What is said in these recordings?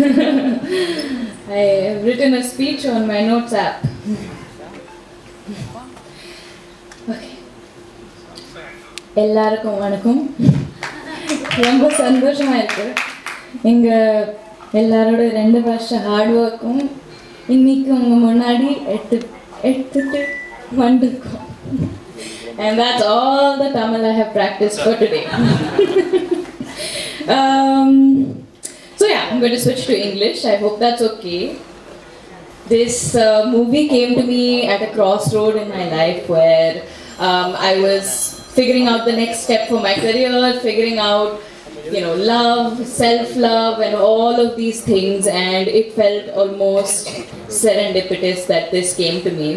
I have written a speech on my notes app. Okay. எல்லாருக்கும் வணக்கம். ரொம்ப சந்தோஷமாக இருக்குது. எங்கள் எல்லாரோட 2 வருஷம் ஹார்ட் ஒர்க்கும் இன்னைக்கு உங்கள் முன்னாடி எடுத்துட்டு வந்திருக்கோம். And that's all the Tamil I have practiced for today. So yeah, I'm going to switch to English. I hope that's okay. This movie came to me at a crossroad in my life where I was figuring out the next step for my career, figuring out, love, self-love and all of these things, and it felt almost serendipitous that this came to me.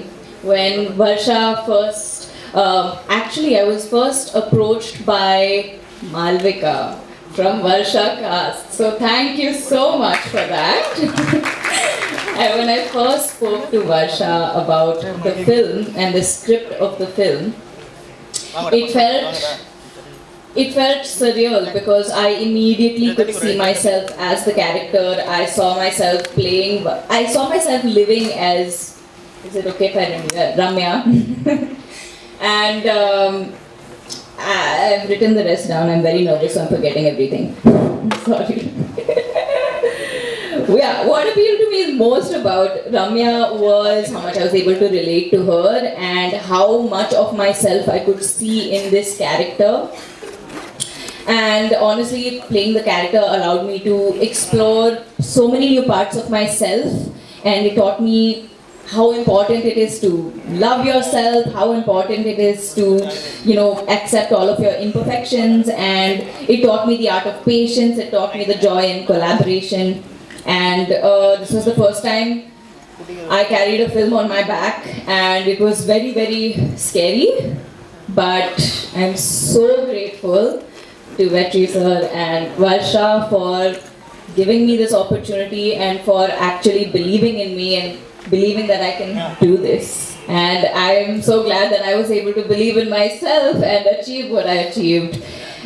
When Varsha first, actually I was first approached by Malvika from Varsha Cast. So thank you so much for that. And when I first spoke to Varsha about the film and the script of the film, it felt surreal because I immediately could see myself as the character. I saw myself living as, is it okay if I remember, Ramya? And I've written the rest down. I'm very nervous, so I'm forgetting everything. Sorry. Yeah, what appealed to me most about Ramya was how much I was able to relate to her and how much of myself I could see in this character. And honestly, playing the character allowed me to explore so many new parts of myself, and it taught me how important it is to love yourself, how important it is to, accept all of your imperfections, and it taught me the art of patience, it taught me the joy in collaboration, and this was the first time I carried a film on my back, and it was very, very scary, but I'm so grateful to Vetri sir and Varsha for giving me this opportunity and for actually believing in me and believing that I can do this. And I'm so glad that I was able to believe in myself and achieve what I achieved.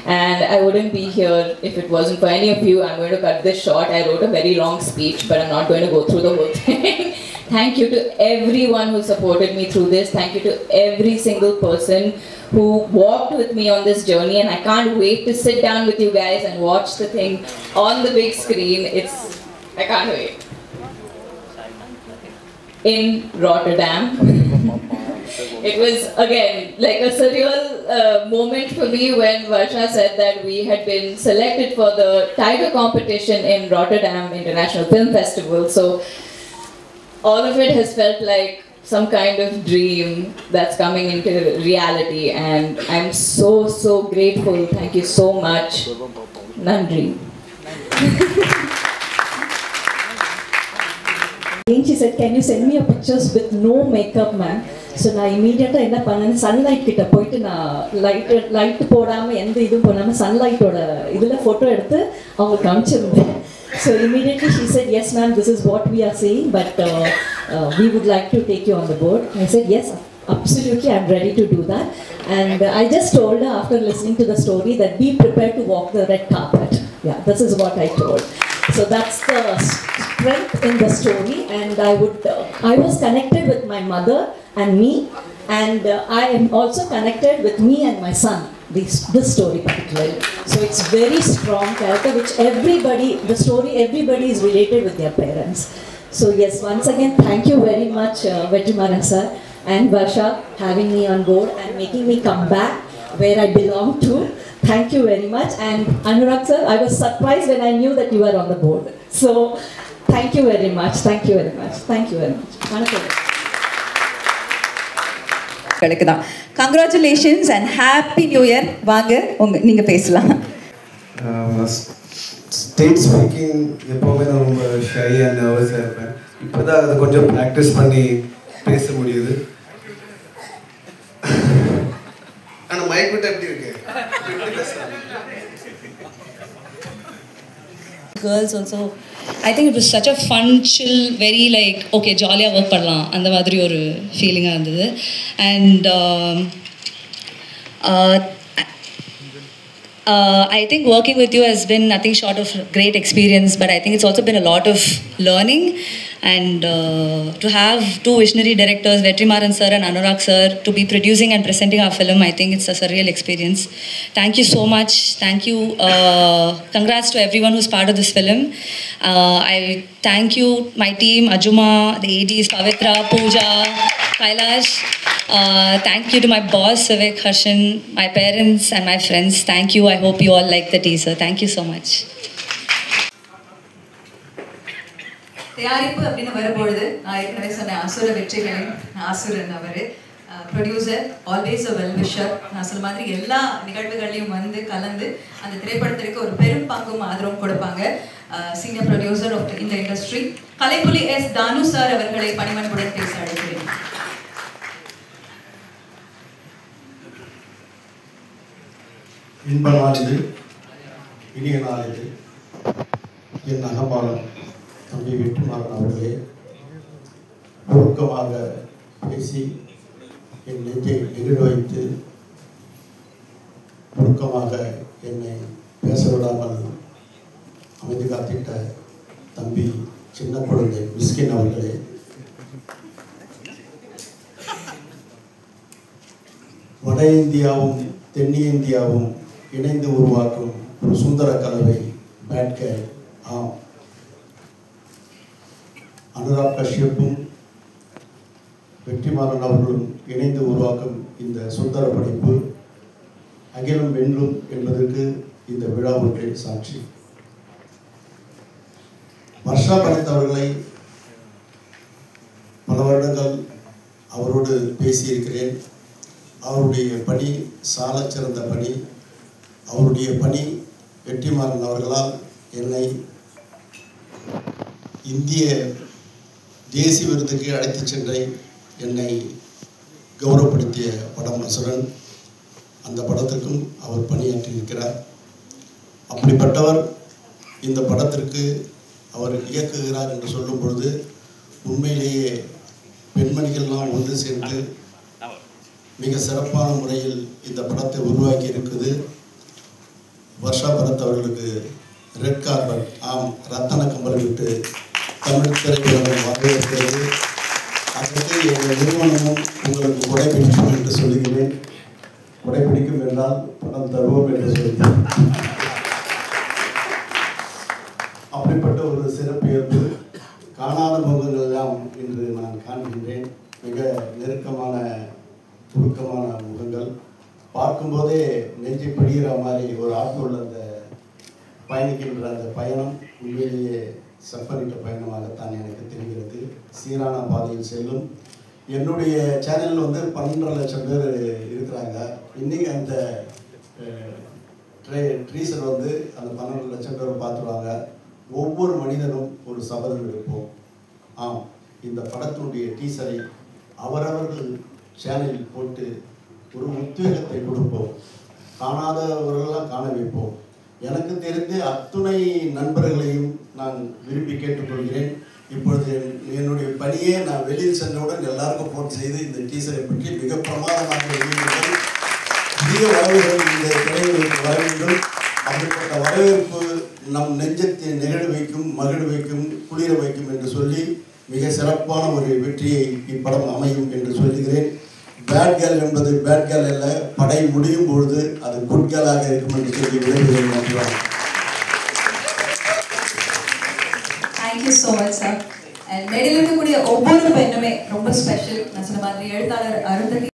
And I wouldn't be here if it wasn't for any of you. I'm going to cut this short. I wrote a very long speech, but I'm not going to go through the whole thing. Thank you to everyone who supported me through this. Thank you to every single person who walked with me on this journey. And I can't wait to sit down with you guys and watch the thing on the big screen. I can't wait. In Rotterdam. It was again like a surreal moment for me when Varsha said that we had been selected for the Tiger competition in Rotterdam International Film Festival. So all of it has felt like some kind of dream that's coming into reality, and I'm so, so grateful. Thank you so much. Nandri. She said, can you send me a pictures with no makeup, ma'am? So I immediately என்ன பண்ணேன், sunlight கிட்ட போயிட்டு நான் light போடாம எந்த இதுவும் போடாம sunlightோட இதுல photo எடுத்து அவங்களுக்கு காமிச்சிருந்தேன். So immediately she said, yes ma'am, this is what we are saying, but we would like to take you on the board. I said, yes, absolutely, I'm ready to do that. And I just told her after listening to the story that be prepared to walk the red carpet. Yeah, this is what I told. So that's the strength in the story, and I was connected with my mother and me, and I am also connected with me and my son, this story particularly. So it's very strong character, which everybody is related with their parents. So yes, once again, thank you very much Vetrimaran sir and Varsha having me on board and making me come back where I belong to. Thank you very much. And Anurag sir, I was surprised when I knew that you were on the board. So thank you very much. Thank you very much. Thank you very much. Congratulations and happy new year. வாங்க நீங்க பேசலாம். Stage speaking எப்போவுமே நான் ரொம்ப shy and நர்வஸாக இருப்பேன். இப்போ தான் அதை கொஞ்சம் ப்ராக்டிஸ் பண்ணி பேச முடியுது. ஆனால் மைக் விட்டு எப்படி இருக்கு? Girls also, I think it was such a fun, chill, very like okay, jolly work பண்ணலாம் அந்த மாதிரி ஒரு ஃபீலிங்காக இருந்தது. And I think working with you has been nothing short of great experience, but I think it's also been a lot of learning. And to have two visionary directors, Vetrimaran sir and Anurag sir, to be producing and presenting our film, I think it's a surreal experience. Thank you so much. Thank you. Congrats to everyone who's part of this film. I thank you, my team, Ajuma, the ADs, Pavitra, Pooja, Kailash. Thank you to my boss, Vivek Harshan, my parents and my friends. Thank you. I hope you all like the teaser. Thank you so much. தயாரிப்பு அப்படின்னு வரும்பொழுது நான் ஏற்கனவே சொன்னேன் அசுர வெற்றிகளின் ஆசுரன் அவர் producer always a well wisher. நான் சொல்ல மாதிரி எல்லா நிகழ்வுகள்லையும் வந்து கலந்து அந்த திரைப்படத்திற்கு ஒரு பெரும் பங்கும் ஆதரவும் கொடுப்பாங்க. சீனியர் ப்ரொடியூசர் ஆஃப் இந்த இண்டஸ்ட்ரி கலைப்புலி எஸ் தானு சார் அவர்களை பணிமன்புடன் பேச அழைக்கிறேன். இன்ப நாளிது இனிய நாளிது என் அகபாலம் தம்பி வெற்றிமாறன் அவர்களே ஒழுக்கமாக பேசி என் நெஞ்சை நெகிழ வைத்து ஒழுக்கமாக என்னை பேச விடாமல் அமைதி காத்திட்ட தம்பி சின்ன குழந்தை மிஸ்கின் அவர்களே, வட இந்தியாவும் தென்னிந்தியாவும் இணைந்து உருவாக்கும் ஒரு சுந்தர கலவை பேட் கேர். ஆம், அனுராக் கஷ்யப்பும் வெற்றிமாறன் அவர்களும் இணைந்து உருவாக்கும் இந்த சுந்தர படைப்பு அகிலம் வென்றும் என்பதற்கு இந்த விழாவுக்கு சாட்சி. வர்ஷா பரத் அவர்களை பல வருடங்கள் அவரோடு பேசியிருக்கிறேன். அவருடைய பணி சாலச் சிறந்த பணி. அவருடைய பணி வெற்றிமாறன் அவர்களால் என்னை இந்திய தேசிய விருதுக்கு அழைத்து சென்று என்னை கௌரவப்படுத்திய படம் அசுரன். அந்த படத்திற்கும் அவர் பணியாற்றியிருக்கிறார். அப்படிப்பட்டவர் இந்த படத்திற்கு அவர் இயக்குகிறார் என்று சொல்லும் பொழுது உண்மையிலேயே பெண்மணிகள்லாம் ஒன்று சேர்ந்து மிக சிறப்பான முறையில் இந்த படத்தை உருவாக்கி இருக்குது. வர்ஷா பரத் அவர்களுக்கு ரெட் கார்பெட், ஆம், ரத்தன கம்பல் விட்டு தமிழ் திரைப்படம் வரவேற்கிறது. அதற்கு எங்கள் நிறுவனமும் உங்களுக்கு கொடைபிடிக்கும் என்று சொல்லுகிறேன். கொடைபிடிக்கும் என்றால் பணம் தருவோம் என்று சொல்கிறேன். அப்படிப்பட்ட ஒரு சிறப்பியல்பு காணாத முகங்கள் எல்லாம் இன்று நான் காண்கின்றேன். மிக நெருக்கமான சுருக்கமான முகங்கள் பார்க்கும்போதே நெஞ்சை பிடிகிற மாதிரி ஒரு ஆட்டோவில் அந்த பயணிக்கின்ற அந்த பயணம் உண்மையிலேயே செப்பனிட்ட பயணமாகத்தான் எனக்கு தெரிகிறது. சீரான பாதையில் செல்லும். என்னுடைய சேனலில் வந்து 12 லட்சம் பேர் இருக்கிறாங்க. இன்றைக்கி அந்த ட்ரீசர் வந்து அந்த 12 லட்சம் பேர் பார்த்துருவாங்க. ஒவ்வொரு மனிதனும் ஒரு சபதம் எடுப்போம். ஆம், இந்த படத்தினுடைய டீசரை அவரவர்கள் சேனலில் போட்டு ஒரு உத்வேகத்தை கொடுப்போம். காணாதவர்களெல்லாம் காண வைப்போம். எனக்கு தெரிந்து அத்துணை நண்பர்களையும் நான் விரும்பி கேட்டுக்கொள்கிறேன். இப்பொழுது என்னுடைய பணியை நான் வெளியில் சென்றவுடன் எல்லாருக்கும் போன் செய்து இந்த டீசரை பற்றி மிக பிரமாதமாக வெளியிடுங்கள். அதிக வரவுகள் இந்த திரைகளுக்கு வர வேண்டும். அப்படிப்பட்ட வரவேற்பு நம் நெஞ்சத்தை நெகிழ வைக்கும், மகிழ வைக்கும், குளிர வைக்கும் என்று சொல்லி மிக சிறப்பான ஒரு வெற்றியை இப்படம் அமையும் என்று சொல்லுகிறேன். பேட் கேர்ள் என்பது பேட் கேர்ள் அல்ல, படை முடியும் பொழுது அது குட் கேர்ளாக இருக்கும் என்று சொல்லி விளைவுகிறேன். Thank you so much sir. மேடையில் இருக்கக்கூடிய ஒவ்வொரு பெண்ணுமே ரொம்ப ஸ்பெஷல். நான் சொன்ன மாதிரி எழுத்தாளர் அருந்ததி